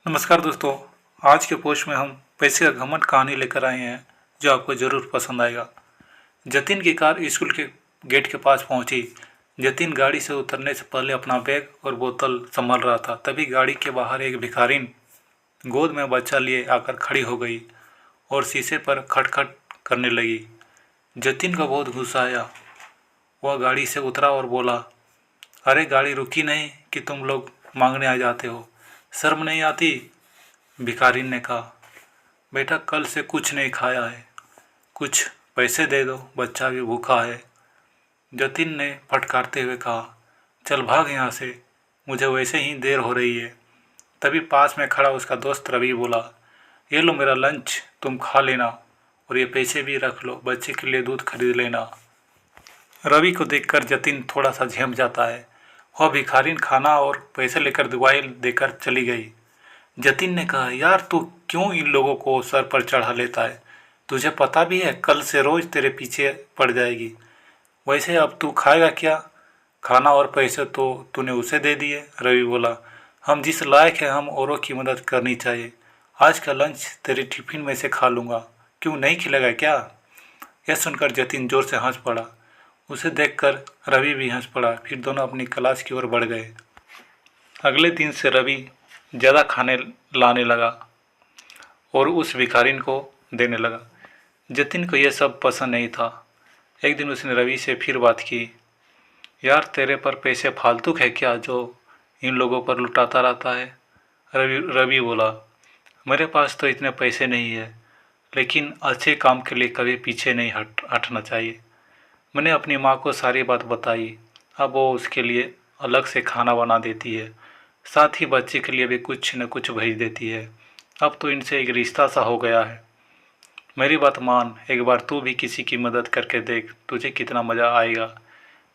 नमस्कार दोस्तों। आज के पोस्ट में हम पैसे का घमंड कहानी लेकर आए हैं जो आपको ज़रूर पसंद आएगा। जतिन की कार स्कूल के गेट के पास पहुंची। जतिन गाड़ी से उतरने से पहले अपना बैग और बोतल संभाल रहा था, तभी गाड़ी के बाहर एक भिखारिन गोद में बच्चा लिए आकर खड़ी हो गई और शीशे पर खटखट करने लगी। जतिन को बहुत गुस्सा आया। वह गाड़ी से उतरा और बोला, अरे गाड़ी रुकी नहीं कि तुम लोग मांगने आ जाते हो, शर्म नहीं आती? भिखारिन ने कहा, बेटा कल से कुछ नहीं खाया है, कुछ पैसे दे दो, बच्चा भी भूखा है। जतिन ने फटकारते हुए कहा, चल भाग यहाँ से, मुझे वैसे ही देर हो रही है। तभी पास में खड़ा उसका दोस्त रवि बोला, ये लो मेरा लंच, तुम खा लेना और ये पैसे भी रख लो, बच्चे के लिए दूध खरीद लेना। रवि को देखकर जतिन थोड़ा सा झेम जाता है। वह भिखारिन खाना और पैसे लेकर दवाई देकर चली गई। जतिन ने कहा, यार तू क्यों इन लोगों को सर पर चढ़ा लेता है? तुझे पता भी है कल से रोज तेरे पीछे पड़ जाएगी। वैसे अब तू खाएगा क्या? खाना और पैसे तो तूने उसे दे दिए। रवि बोला, हम जिस लायक है हम औरों की मदद करनी चाहिए। आज का लंच तेरे टिफिन में से खा लूँगा, क्यों नहीं खिलेगा क्या? यह सुनकर जतिन जोर से हंस पड़ा। उसे देखकर रवि भी हंस पड़ा। फिर दोनों अपनी क्लास की ओर बढ़ गए। अगले दिन से रवि ज़्यादा खाने लाने लगा और उस भिखारिन को देने लगा। जतिन को यह सब पसंद नहीं था। एक दिन उसने रवि से फिर बात की, यार तेरे पर पैसे फालतू है क्या जो इन लोगों पर लुटाता रहता है? रवि बोला, मेरे पास तो इतने पैसे नहीं है, लेकिन अच्छे काम के लिए कभी पीछे नहीं हटना चाहिए। मैंने अपनी माँ को सारी बात बताई। अब वो उसके लिए अलग से खाना बना देती है, साथ ही बच्चे के लिए भी कुछ न कुछ भेज देती है। अब तो इनसे एक रिश्ता सा हो गया है। मेरी बात मान, एक बार तू भी किसी की मदद करके देख, तुझे कितना मज़ा आएगा।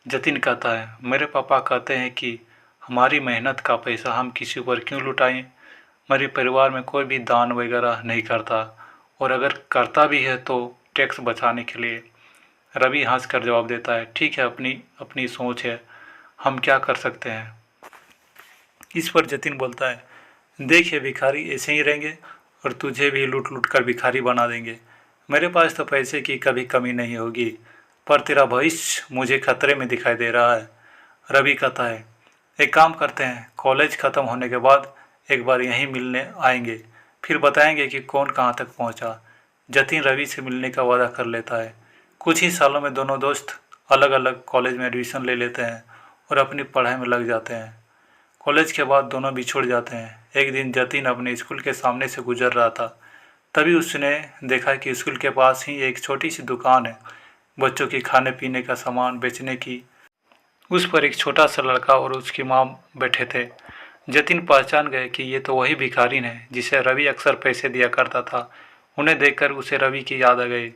जतिन कहता है, मेरे पापा कहते हैं कि हमारी मेहनत का पैसा हम किसी पर क्यों लुटाएं। मेरे परिवार में कोई भी दान वगैरह नहीं करता, और अगर करता भी है तो टैक्स बचाने के लिए। रवि हंस कर जवाब देता है, ठीक है, अपनी अपनी सोच है, हम क्या कर सकते हैं। इस पर जतिन बोलता है, देख ये भिखारी ऐसे ही रहेंगे और तुझे भी लूट लूट कर भिखारी बना देंगे। मेरे पास तो पैसे की कभी कमी नहीं होगी, पर तेरा भविष्य मुझे खतरे में दिखाई दे रहा है। रवि कहता है, एक काम करते हैं, कॉलेज ख़त्म होने के बाद एक बार यहीं मिलने आएंगे, फिर बताएंगे कि कौन कहाँ तक पहुँचा। जतिन रवि से मिलने का वादा कर लेता है। कुछ ही सालों में दोनों दोस्त अलग अलग कॉलेज में एडमिशन ले लेते हैं और अपनी पढ़ाई में लग जाते हैं। कॉलेज के बाद दोनों बिछुड़ जाते हैं। एक दिन जतिन अपने स्कूल के सामने से गुजर रहा था, तभी उसने देखा कि स्कूल के पास ही एक छोटी सी दुकान है, बच्चों की खाने पीने का सामान बेचने की। उस पर एक छोटा सा लड़का और उसकी माँ बैठे थे। जतिन पहचान गए कि ये तो वही भिखारिन है जिसे रवि अक्सर पैसे दिया करता था। उन्हें देखकर उसे रवि की याद आ गई,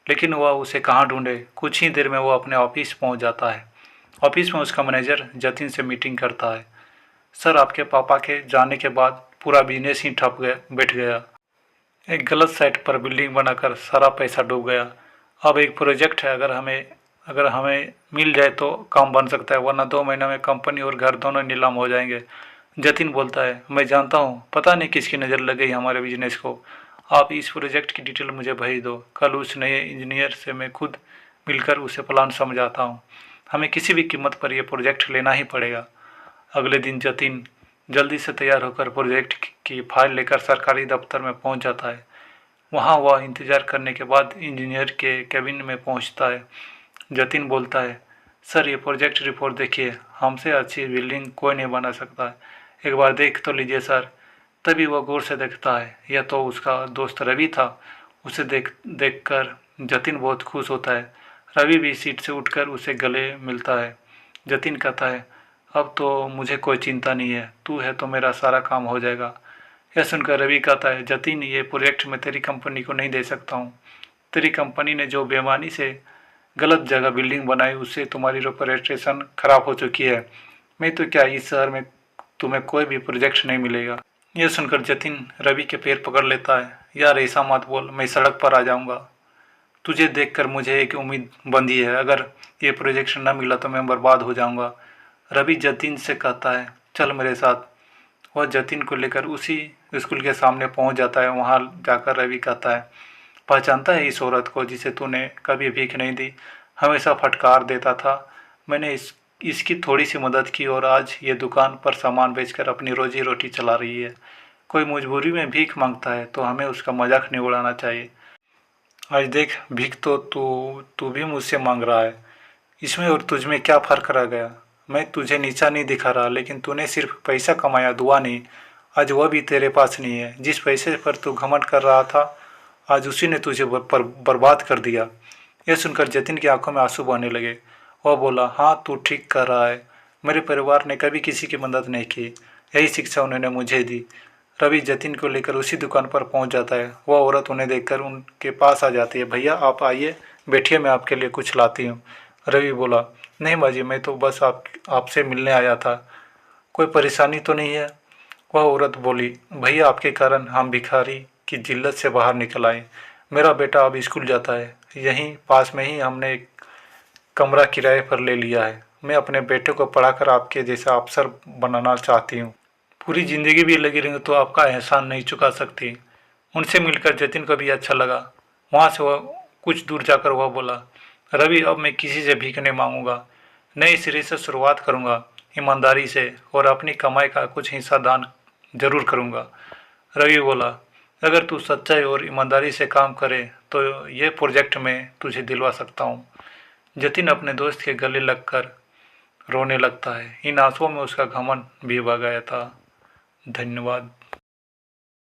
लेकिन वह उसे कहाँ ढूंढे। कुछ ही देर में वह अपने ऑफिस पहुँच जाता है। ऑफिस में उसका मैनेजर जतिन से मीटिंग करता है। सर, आपके पापा के जाने के बाद पूरा बिजनेस ही ठप गया बैठ गया। एक गलत साइट पर बिल्डिंग बनाकर सारा पैसा डूब गया। अब एक प्रोजेक्ट है, अगर हमें मिल जाए तो काम बन सकता है, वरना 2 महीने में कंपनी और घर दोनों नीलाम हो जाएंगे। जतिन बोलता है, मैं जानता हूँ, पता नहीं किसकी नज़र लग गई हमारे बिजनेस को। आप इस प्रोजेक्ट की डिटेल मुझे भेज दो, कल उस नए इंजीनियर से मैं खुद मिलकर उसे प्लान समझाता हूँ। हमें किसी भी कीमत पर यह प्रोजेक्ट लेना ही पड़ेगा। अगले दिन जतिन जल्दी से तैयार होकर प्रोजेक्ट की फाइल लेकर सरकारी दफ्तर में पहुंच जाता है। वहां वह इंतज़ार करने के बाद इंजीनियर के कैबिन में पहुंचता है। जतिन बोलता है, सर ये प्रोजेक्ट रिपोर्ट देखिए, हमसे अच्छी बिल्डिंग कोई नहीं बना सकता है, एक बार देख तो लीजिए सर। तभी वह गौर से देखता है, यह तो उसका दोस्त रवि था। उसे देख कर जतिन बहुत खुश होता है। रवि भी सीट से उठकर उसे गले मिलता है। जतिन कहता है, अब तो मुझे कोई चिंता नहीं है, तू है तो मेरा सारा काम हो जाएगा। यह सुनकर रवि कहता है, जतिन ये प्रोजेक्ट मैं तेरी कंपनी को नहीं दे सकता हूँ। तेरी कंपनी ने जो बेईमानी से गलत जगह बिल्डिंग बनाई, उससे तुम्हारी रेपुटेशन खराब हो चुकी है। मैं तो क्या, इस शहर में तुम्हें कोई भी प्रोजेक्ट नहीं मिलेगा। यह सुनकर जतिन रवि के पैर पकड़ लेता है, यार ऐसा मत बोल, मैं सड़क पर आ जाऊँगा। तुझे देखकर मुझे एक उम्मीद बंधी है, अगर ये प्रोजेक्ट न मिला तो मैं बर्बाद हो जाऊँगा। रवि जतिन से कहता है, चल मेरे साथ। वह जतिन को लेकर उसी स्कूल के सामने पहुंच जाता है। वहां जाकर रवि कहता है, पहचानता है इस औरत को जिसे तूने कभी भीख नहीं दी, हमेशा फटकार देता था। मैंने इसकी थोड़ी सी मदद की और आज ये दुकान पर सामान बेचकर अपनी रोजी रोटी चला रही है। कोई मजबूरी में भीख मांगता है तो हमें उसका मजाक नहीं उड़ाना चाहिए। आज देख, भीख तो तू तू भी मुझसे मांग रहा है, इसमें और तुझ में क्या फ़र्क रह गया। मैं तुझे नीचा नहीं दिखा रहा, लेकिन तूने सिर्फ पैसा कमाया, दुआ नहीं। आज वह भी तेरे पास नहीं है। जिस पैसे पर तू घमंड कर रहा था, आज उसी ने तुझे बर्बाद कर दिया। यह सुनकर जतिन की आंखों में आंसू बहने लगे। वह बोला, हाँ तू ठीक कर रहा है। मेरे परिवार ने कभी किसी की मदद नहीं की, यही शिक्षा उन्होंने मुझे दी। रवि जतिन को लेकर उसी दुकान पर पहुंच जाता है। वह औरत उन्हें देखकर उनके पास आ जाती है। भैया आप आइए, बैठिए, मैं आपके लिए कुछ लाती हूँ। रवि बोला, नहीं बाजी, मैं तो बस आपसे मिलने आया था, कोई परेशानी तो नहीं है। वह औरत बोली, भैया आपके कारण हम भिखारी की जिल्लत से बाहर निकल आए। मेरा बेटा अब स्कूल जाता है, यहीं पास में ही हमने एक कमरा किराए पर ले लिया है। मैं अपने बेटे को पढ़ाकर आपके जैसा अफसर बनाना चाहती हूँ। पूरी ज़िंदगी भी लगी रही तो आपका एहसान नहीं चुका सकती। उनसे मिलकर जतिन को भी अच्छा लगा। वहाँ से वह कुछ दूर जाकर वह बोला, रवि अब मैं किसी से भीख नहीं मांगूंगा, नए सिरे से शुरुआत करूंगा, ईमानदारी से, और अपनी कमाई का कुछ हिस्सा दान जरूर करूंगा। रवि बोला, अगर तू सच्चाई और ईमानदारी से काम करे तो ये प्रोजेक्ट मैं तुझे दिलवा सकता हूँ। जतिन अपने दोस्त के गले लगकर रोने लगता है। इन आंसुओं में उसका घमंड भी बह गया था। धन्यवाद।